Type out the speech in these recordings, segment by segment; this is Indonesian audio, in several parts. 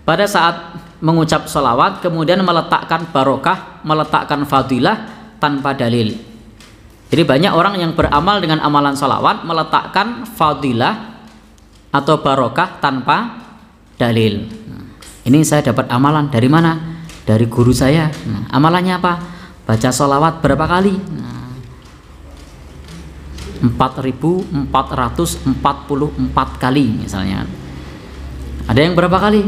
pada saat mengucap sholawat kemudian meletakkan barokah, meletakkan fadilah tanpa dalil. Jadi banyak orang yang beramal dengan amalan sholawat meletakkan fadilah atau barokah tanpa dalil. Ini saya dapat amalan dari mana? Dari guru saya. Amalannya apa? Baca sholawat berapa kali? 4.444 kali misalnya. Ada yang berapa kali?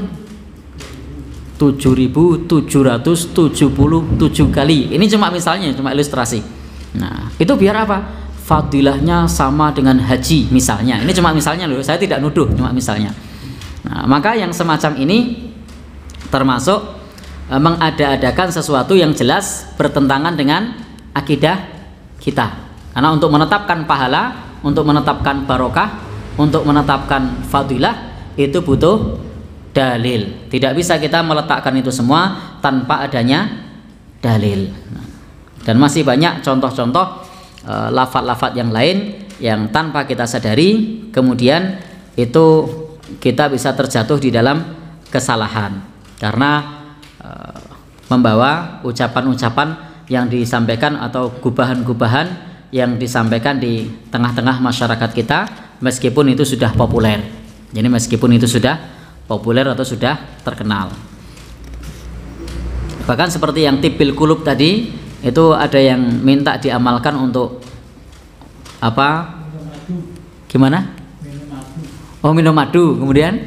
7.777 kali. Ini cuma misalnya, cuma ilustrasi. Nah, itu biar apa? Fadilahnya sama dengan haji misalnya. Ini cuma misalnya loh, saya tidak nuduh, cuma misalnya. Nah, maka yang semacam ini termasuk mengada-adakan sesuatu yang jelas bertentangan dengan akidah kita. Karena untuk menetapkan pahala, untuk menetapkan barokah, untuk menetapkan fadilah itu butuh dalil. Tidak bisa kita meletakkan itu semua tanpa adanya dalil. Dan masih banyak contoh-contoh lafaz-lafaz yang lain yang tanpa kita sadari kemudian itu kita bisa terjatuh di dalam kesalahan karena membawa ucapan-ucapan yang disampaikan atau gubahan-gubahan yang disampaikan di tengah-tengah masyarakat kita meskipun itu sudah populer. Jadi meskipun itu sudah populer atau sudah terkenal. Bahkan seperti yang tibil kulub tadi itu ada yang minta diamalkan untuk apa? Gimana? Oh, minum madu. Kemudian?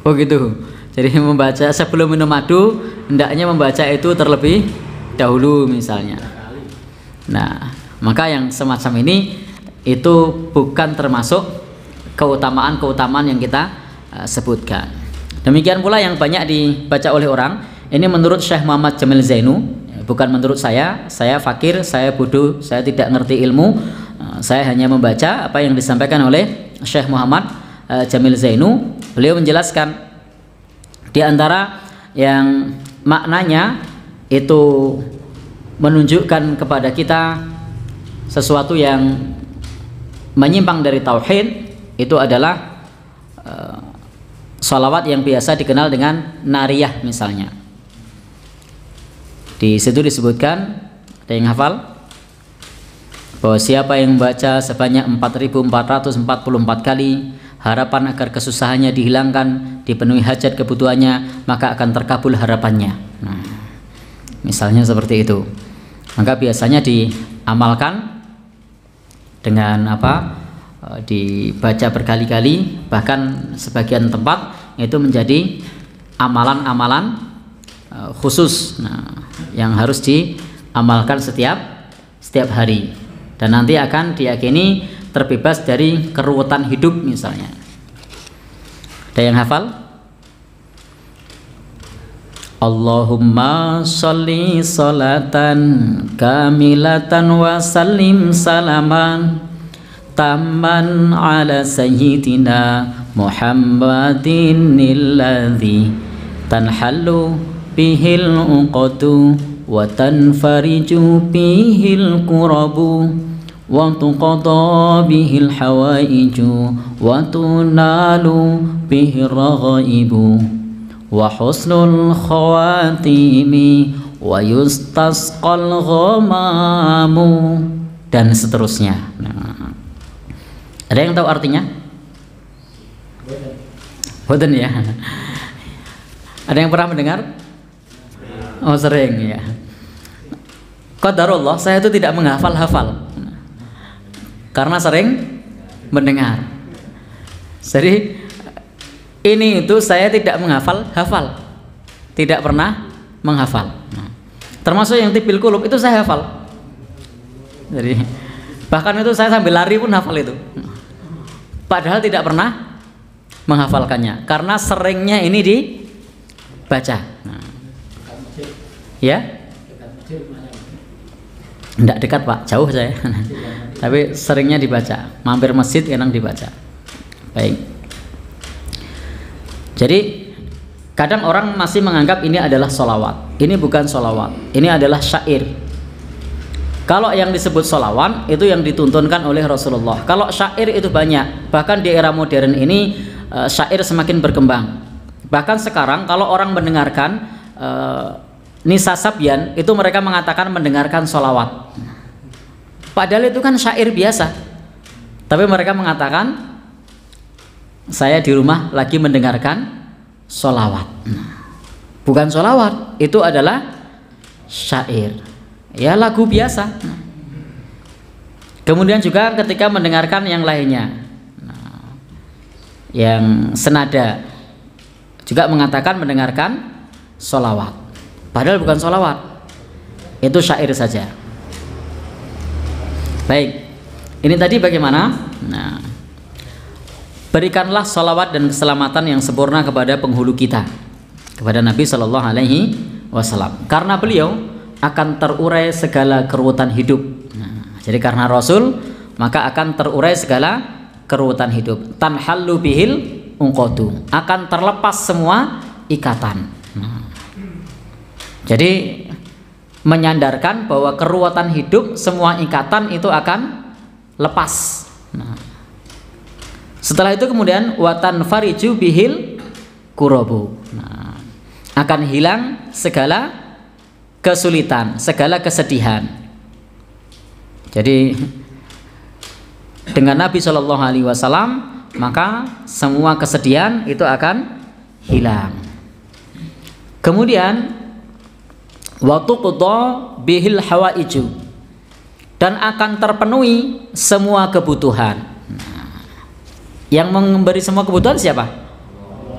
Oh gitu. Jadi membaca sebelum minum madu hendaknya membaca itu terlebih dahulu misalnya. Nah, maka yang semacam ini itu bukan termasuk keutamaan-keutamaan yang kita sebutkan. Demikian pula yang banyak dibaca oleh orang. Ini menurut Syekh Muhammad Jamil Zainu, bukan menurut saya. Saya fakir, saya bodoh, saya tidak ngerti ilmu. Saya hanya membaca apa yang disampaikan oleh Syekh Muhammad Jamil Zainu. Beliau menjelaskan di antara yang maknanya itu menunjukkan kepada kita sesuatu yang menyimpang dari tauhid itu adalah sholawat yang biasa dikenal dengan nariyah misalnya. Di situ disebutkan, ada yang hafal? Bahwa siapa yang membaca sebanyak 4.444 kali, harapan agar kesusahannya dihilangkan, dipenuhi hajat kebutuhannya, maka akan terkabul harapannya. Nah, misalnya seperti itu. Maka biasanya diamalkan dengan apa? Dibaca berkali-kali, bahkan sebagian tempat itu menjadi amalan-amalan khusus, yang harus diamalkan setiap hari, dan nanti akan diyakini terbebas dari keruwetan hidup misalnya. Ada yang hafal? Allahumma sholli sholatan kamilatan wa sallim salaman tamman ala sayyidina Muhammadin alladhi tanhallu bihil uqadu wa tanfariju bihil kurabu wa tuqada bihil hawaiju wa tunalu bihir raghaibu wa husnul khawatimi wa yustasqal ghamamu, dan seterusnya. Nah, ada yang tahu artinya? Boten ya? Ada yang pernah mendengar? Oh, sering ya. Qadarullah, saya itu tidak menghafal-hafal karena sering mendengar. Jadi ini itu saya tidak menghafal-hafal, tidak pernah menghafal. Termasuk yang tibil kulub itu saya hafal. Jadi bahkan itu saya sambil lari pun hafal itu. Padahal tidak pernah menghafalkannya karena seringnya ini dibaca. Ya? Tidak dekat Pak, jauh saya. Tapi seringnya dibaca, mampir masjid kadang dibaca. Baik. Jadi kadang orang masih menganggap ini adalah sholawat. Ini bukan sholawat, ini adalah syair. Kalau yang disebut sholawat itu yang dituntunkan oleh Rasulullah. Kalau syair itu banyak. Bahkan di era modern ini syair semakin berkembang. Bahkan sekarang kalau orang mendengarkan Nisa Sabyan itu mereka mengatakan mendengarkan sholawat. Padahal itu kan syair biasa. Tapi mereka mengatakan saya di rumah lagi mendengarkan sholawat. Bukan sholawat, itu adalah syair. Ya lagu biasa. Kemudian juga ketika mendengarkan yang lainnya, yang senada, juga mengatakan mendengarkan sholawat. Padahal bukan sholawat, itu syair saja. Baik, ini tadi bagaimana? Nah, berikanlah sholawat dan keselamatan yang sempurna kepada penghulu kita, kepada Nabi Shallallahu Alaihi Wasallam, karena beliau akan terurai segala keruwetan hidup. Nah, jadi karena Rasul maka akan terurai segala keruwetan hidup. Tanhallu bihil unqadu, akan terlepas semua ikatan. Nah, jadi menyandarkan bahwa keruwetan hidup, semua ikatan itu akan lepas. Nah, setelah itu kemudian watan fariju bihil kurobu. Nah, akan hilang segala kesulitan, segala kesedihan. Jadi dengan Nabi Shallallahu Alaihi Wasallam maka semua kesedihan itu akan hilang. Kemudian waktu qudha bihil hawaiju, dan akan terpenuhi semua kebutuhan. Nah, yang memberi semua kebutuhan siapa?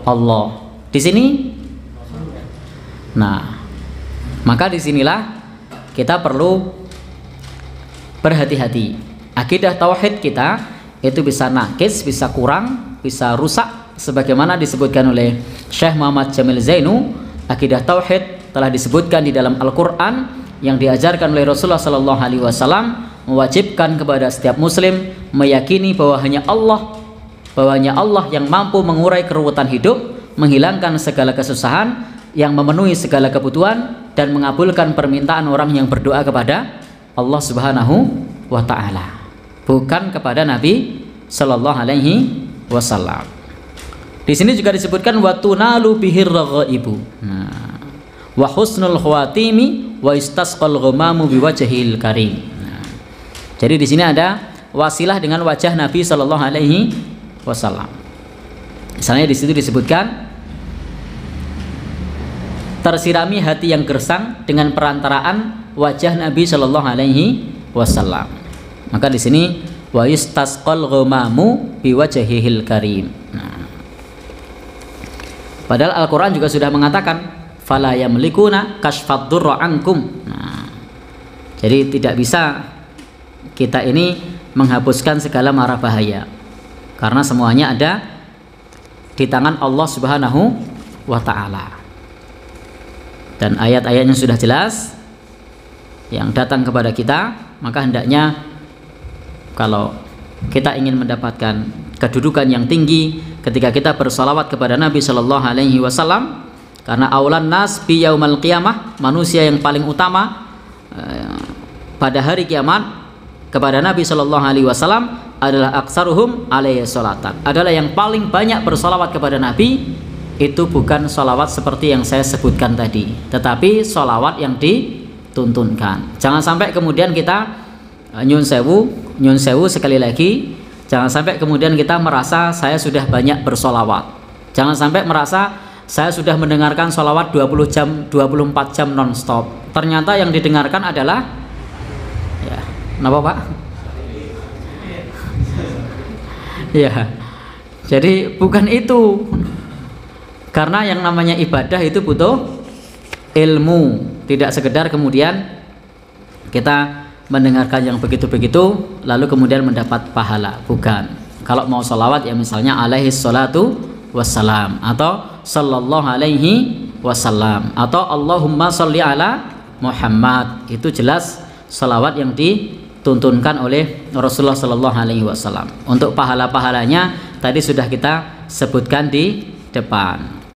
Allah. Di sini, nah, maka disinilah kita perlu berhati-hati. Akidah tauhid kita itu bisa nakis, bisa kurang, bisa rusak, sebagaimana disebutkan oleh Syekh Muhammad Jamil Zainu. Akidah tauhid telah disebutkan di dalam Al-Quran yang diajarkan oleh Rasulullah Sallallahu Alaihi Wasallam, mewajibkan kepada setiap muslim meyakini bahwa hanya Allah yang mampu mengurai keruwetan hidup, menghilangkan segala kesusahan, yang memenuhi segala kebutuhan, dan mengabulkan permintaan orang yang berdoa kepada Allah Subhanahu wa Ta'ala, bukan kepada Nabi Sallallahu Alaihi Wasallam. Di sini juga disebutkan wa tunalu bihir raghaibu. Nah, wa husnul khawatimi wa istasqal ghamamu biwajhil karim. Nah, jadi di sini ada wasilah dengan wajah Nabi Sallallahu Alaihi Wasallam. Misalnya di situ disebutkan tersirami hati yang gersang dengan perantaraan wajah Nabi Sallallahu Alaihi Wasallam. Maka di sini wa istasqal ghamamu biwajhil karim. Nah, padahal Al-Quran juga sudah mengatakan fala yamlikuna kashfad durra ankum. Nah, jadi tidak bisa kita ini menghapuskan segala mara bahaya, karena semuanya ada di tangan Allah Subhanahu wa Ta'ala. Dan ayat-ayatnya sudah jelas yang datang kepada kita, maka hendaknya kalau kita ingin mendapatkan kedudukan yang tinggi ketika kita bersalawat kepada Nabi Shallallahu Alaihi Wasallam, karena aulan nas bi yaumal qiyamah, manusia yang paling utama pada hari kiamat kepada Nabi Shallallahu Alaihi Wasallam adalah aksaruhum alaihi salatan, adalah yang paling banyak bersalawat kepada Nabi. Itu bukan salawat seperti yang saya sebutkan tadi, tetapi salawat yang dituntunkan. Jangan sampai kemudian kita nyun sewu sekali lagi, jangan sampai kemudian kita merasa saya sudah banyak bersolawat. Jangan sampai merasa saya sudah mendengarkan sholawat 20 jam, 24 jam non-stop. Ternyata yang didengarkan adalah ya, kenapa Pak? Ya, jadi bukan itu. Karena yang namanya ibadah itu butuh ilmu, tidak sekedar kemudian kita mendengarkan yang begitu-begitu lalu kemudian mendapat pahala. Bukan. Kalau mau sholawat ya misalnya alaihi salatu wassalam, atau sallallahu alaihi wasallam, atau Allahumma sholli ala Muhammad. Itu jelas sholawat yang dituntunkan oleh Rasulullah Sallallahu Alaihi Wasallam. Untuk pahala-pahalanya tadi sudah kita sebutkan di depan.